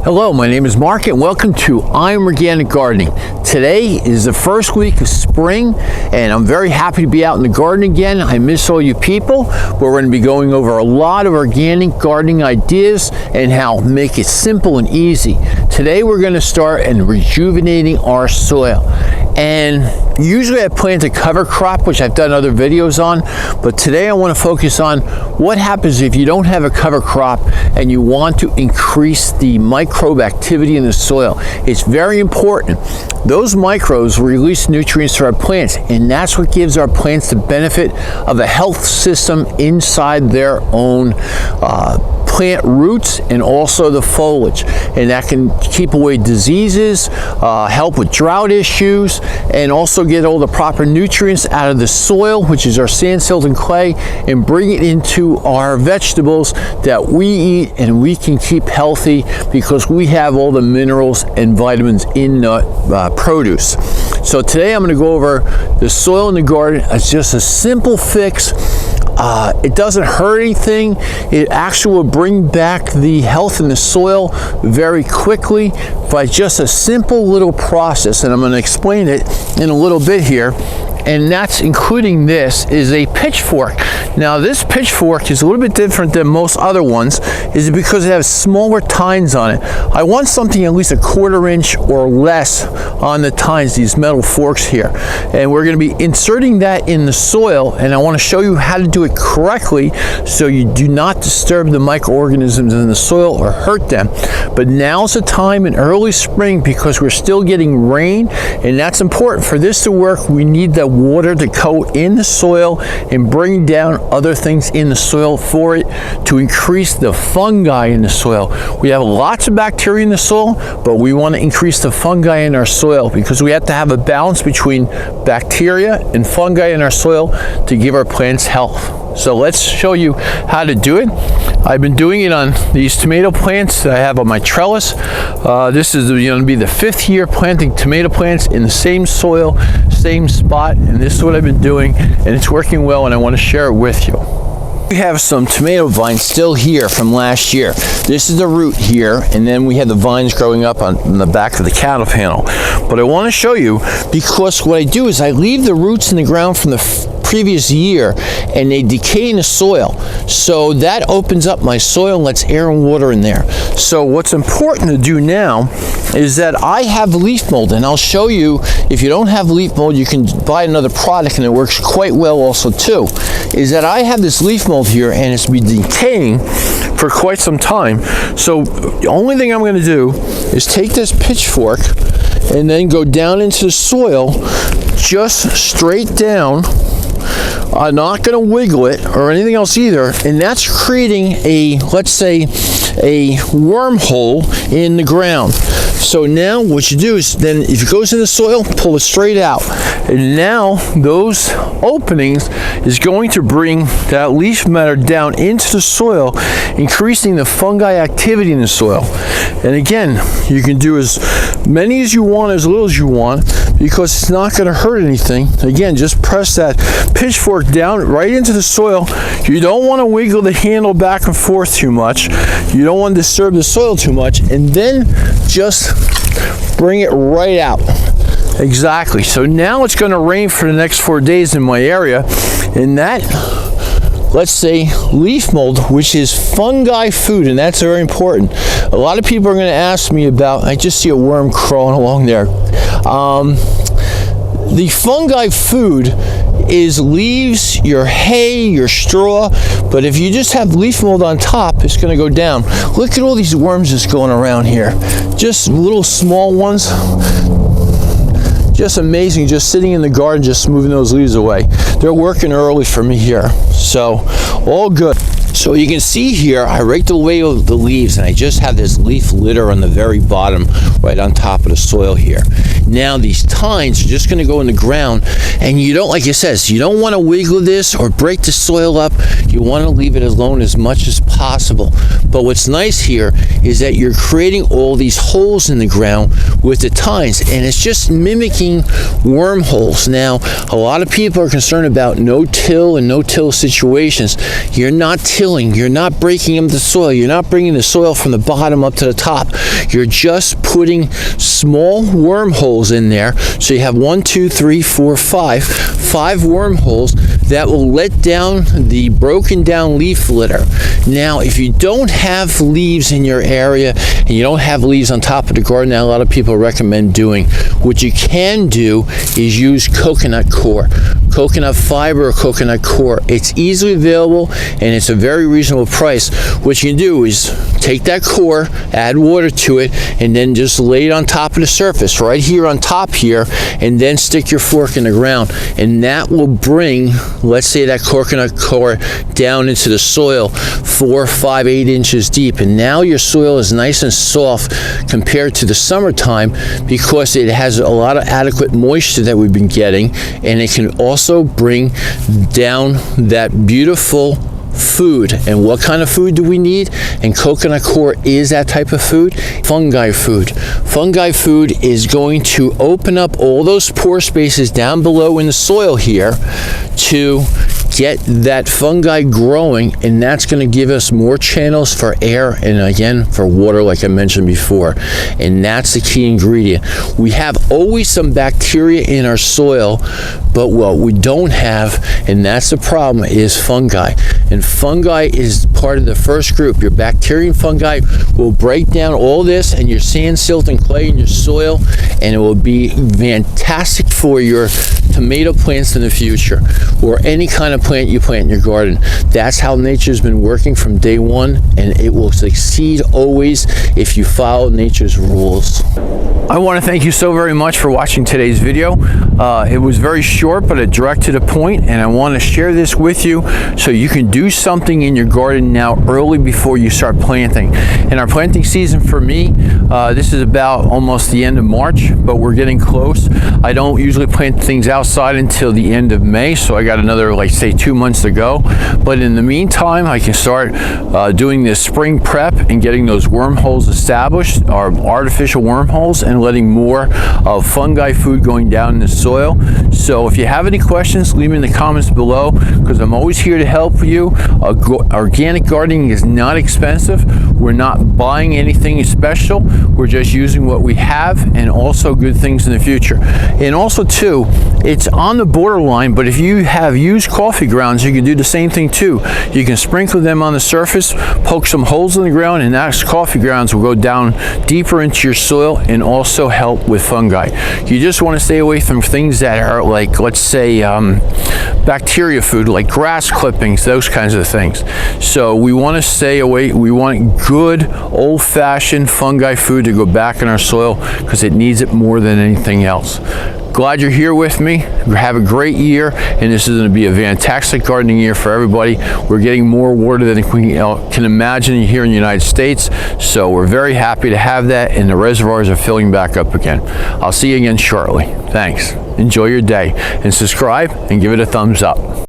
Hello, my name is Mark and welcome to I'm Organic Gardening. Today is the first week of spring and I'm very happy to be out in the garden again. I miss all you people. We're going to be going over a lot of organic gardening ideas and how to make it simple and easy. Today we're going to start in rejuvenating our soil. And usually I plant a cover crop, which I've done other videos on, but today I want to focus on what happens if you don't have a cover crop and you want to increase the microbe activity in the soil. It's very important. Those microbes release nutrients to our plants, and that's what gives our plants the benefit of a health system inside their own plant roots and also the foliage, and that can keep away diseases, help with drought issues, and also get all the proper nutrients out of the soil, which is our sand, silt, and clay, and bring it into our vegetables that we eat and we can keep healthy because we have all the minerals and vitamins in the produce. So today I'm going to go over the soil in the garden as just a simple fix. It doesn't hurt anything. It actually will bring back the health in the soil very quickly by just a simple little process, and I'm going to explain it in a little bit here. And that's including this is a pitchfork. Now this pitchfork is a little bit different than most other ones is because it has smaller tines on it. I want something at least 1/4 inch or less on the tines, these metal forks here. And we're going to be inserting that in the soil, and I want to show you how to do it correctly so you do not disturb the microorganisms in the soil or hurt them. But now's the time in early spring because we're still getting rain, and that's important. For this to work, we need the water to coat in the soil and bring down other things in the soil for it to increase the fungi in the soil. We have lots of bacteria in the soil, but we want to increase the fungi in our soil because we have to have a balance between bacteria and fungi in our soil to give our plants health. So let's show you how to do it. I've been doing it on these tomato plants that I have on my trellis. This is going to be the 5th year planting tomato plants in the same soil, same spot, and this is what I've been doing, and it's working well, and I want to share it with you. We have some tomato vines still here from last year. This is the root here, and then we have the vines growing up on the back of the cattle panel. But I want to show you because what I do is I leave the roots in the ground from the previous year and they decay in the soil, so that opens up my soil and lets air and water in there. So what's important to do now is that I have leaf mold, and I'll show you. If you don't have leaf mold, you can buy another product and it works quite well also too. Is that I have this leaf mold here and it's been decaying for quite some time. So the only thing I'm going to do is take this pitchfork and then go down into the soil, just straight down. I'm not going to wiggle it or anything else either, and that's creating a, let's say, a wormhole in the ground. So now what you do is then if it goes in the soil, pull it straight out, and now those openings is going to bring that leaf matter down into the soil, increasing the fungi activity in the soil. And again, you can do as many as you want, as little as you want, because it's not going to hurt anything. Again, just press that pitchfork down right into the soil. You don't want to wiggle the handle back and forth too much. You don't want to disturb the soil too much, and then just bring it right out. Exactly. So now it's going to rain for the next 4 days in my area, and that, let's say, leaf mold, which is fungi food, and that's very important. A lot of people are going to ask me about, I just see a worm crawling along there. The fungi food is leaves, your hay, your straw, but if you just have leaf mold on top, it's going to go down. Look at all these worms just going around here. Just little small ones. Just amazing, just sitting in the garden, just moving those leaves away. They're working early for me here, so all good. So you can see here, I raked away the leaves, and I just have this leaf litter on the very bottom, right on top of the soil here. Now these tines are just going to go in the ground, and you don't, like it says, you don't want to wiggle this or break the soil up. You want to leave it alone as much as possible. But what's nice here is that you're creating all these holes in the ground with the tines, and it's just mimicking wormholes. Now, a lot of people are concerned about no-till and no-till situations. You're not tilling filling. You're not breaking up the soil. You're not bringing the soil from the bottom up to the top. You're just putting small wormholes in there. So you have 1, 2, 3, 4, 5 wormholes that will let down the broken down leaf litter. Now, if you don't have leaves in your area and you don't have leaves on top of the garden, that a lot of people recommend doing, what you can do is use coconut coir. Coconut fiber or coconut coir. It's easily available and it's a very reasonable price. What you can do is take that coir, add water to it, and then just lay it on top of the surface, right here on top here, and then stick your fork in the ground. And that will bring, let's say, that coconut coir down into the soil 4, 5, 8 inches deep. And now your soil is nice and soft compared to the summertime because it has a lot of adequate moisture that we've been getting, and it can also bring down that beautiful food. And what kind of food do we need? And coconut coir is that type of food. Fungi food. Fungi food is going to open up all those pore spaces down below in the soil here to get that fungi growing, and that's going to give us more channels for air and again for water, like I mentioned before. And that's the key ingredient. We have always some bacteria in our soil, but what we don't have, and that's the problem, is fungi. And fungi is part of the first group. Your bacteria and fungi will break down all this and your sand, silt, and clay in your soil, and it will be fantastic for your tomato plants in the future, or any kind of plant you plant in your garden. That's how nature's been working from day one, and it will succeed always if you follow nature's rules. I want to thank you so very much for watching today's video. It was very short, but it direct to the point, and I want to share this with you so you can do something in your garden now early before you start planting. And our planting season for me, this is about almost the end of March, but we're getting close. I don't usually plant things outside until the end of May, so I got another, like, say 2 months to go. But in the meantime, I can start doing this spring prep and getting those wormholes established, or artificial wormholes, and letting more of fungi food going down in the soil. So if you have any questions, leave them in the comments below, because I'm always here to help you. Organic gardening is not expensive. We're not buying anything special. We're just using what we have, and also good things in the future. And also too, it's on the borderline, but if you have used coffee grounds, you can do the same thing too. You can sprinkle them on the surface, poke some holes in the ground, and those coffee grounds will go down deeper into your soil and also help with fungi. You just want to stay away from things that are, like, let's say bacteria food, like grass clippings, those kinds of things. So we want to stay away. We want good old-fashioned fungi food to go back in our soil, because it needs it more than anything else. Glad you're here with me. Have a great year, and this is going to be a fantastic gardening year for everybody. We're getting more water than we can imagine here in the United States, so we're very happy to have that, and the reservoirs are filling back up again. I'll see you again shortly. Thanks. Enjoy your day, and subscribe and give it a thumbs up.